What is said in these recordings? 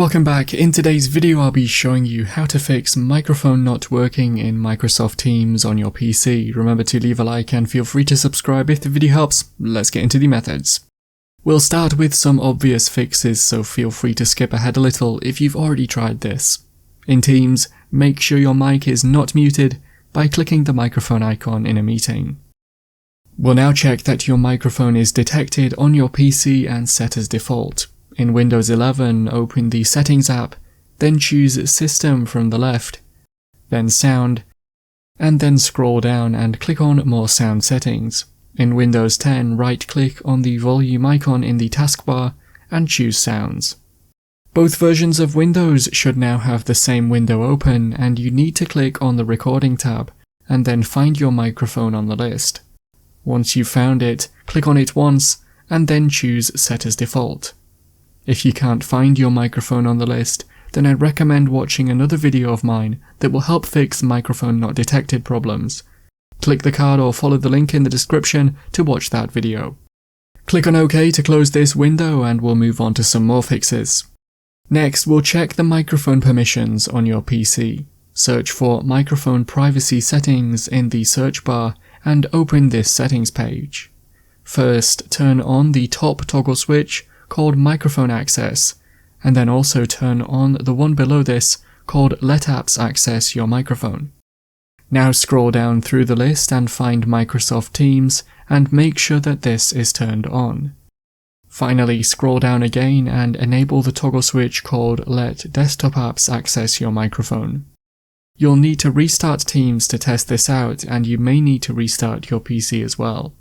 Welcome back. In today's video I'll be showing you how to fix microphone not working in Microsoft Teams on your PC. Remember to leave a like and feel free to subscribe if the video helps. Let's get into the methods. We'll start with some obvious fixes, so feel free to skip ahead a little if you've already tried this. In Teams, make sure your mic is not muted by clicking the microphone icon in a meeting. We'll now check that your microphone is detected on your PC and set as default. In Windows 11, open the Settings app, then choose System from the left, then Sound, and then scroll down and click on More Sound Settings. In Windows 10, right-click on the volume icon in the taskbar and choose Sounds. Both versions of Windows should now have the same window open, and you need to click on the Recording tab and then find your microphone on the list. Once you've found it, click on it once and then choose Set as Default. If you can't find your microphone on the list, then I'd recommend watching another video of mine that will help fix microphone not detected problems. Click the card or follow the link in the description to watch that video. Click on OK to close this window and we'll move on to some more fixes. Next, we'll check the microphone permissions on your PC. Search for Microphone Privacy Settings in the search bar and open this settings page. First, turn on the top toggle switch called Microphone Access, and then also turn on the one below this called Let Apps Access Your Microphone. Now scroll down through the list and find Microsoft Teams and make sure that this is turned on. Finally, scroll down again and enable the toggle switch called Let Desktop Apps Access Your Microphone. You'll need to restart Teams to test this out, and you may need to restart your PC as well.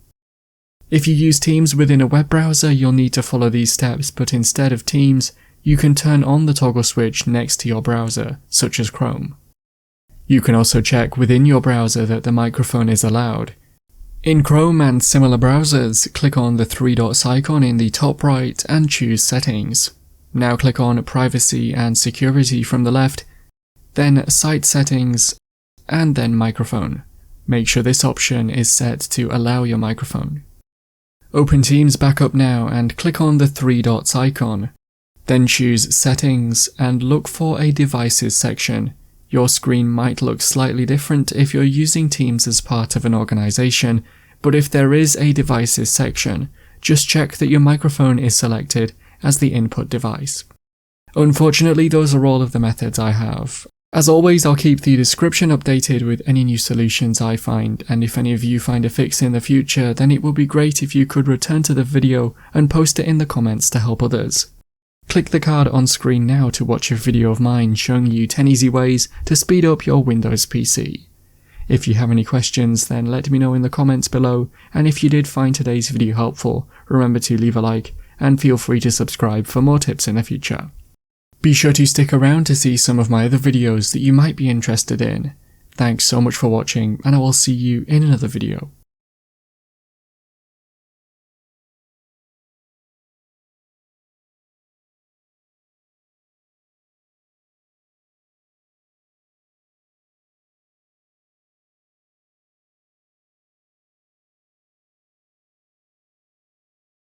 If you use Teams within a web browser, you'll need to follow these steps, but instead of Teams, you can turn on the toggle switch next to your browser, such as Chrome. You can also check within your browser that the microphone is allowed. In Chrome and similar browsers, click on the three dots icon in the top right and choose Settings. Now click on Privacy and Security from the left, then Site Settings, and then Microphone. Make sure this option is set to allow your microphone. Open Teams back up now and click on the three dots icon. Then choose Settings and look for a Devices section. Your screen might look slightly different if you're using Teams as part of an organization, but if there is a Devices section, just check that your microphone is selected as the input device. Unfortunately, those are all of the methods I have. As always, I'll keep the description updated with any new solutions I find, and if any of you find a fix in the future, then it would be great if you could return to the video and post it in the comments to help others. Click the card on screen now to watch a video of mine showing you 10 easy ways to speed up your Windows PC. If you have any questions, then let me know in the comments below, and if you did find today's video helpful, remember to leave a like and feel free to subscribe for more tips in the future. Be sure to stick around to see some of my other videos that you might be interested in. Thanks so much for watching, and I will see you in another video.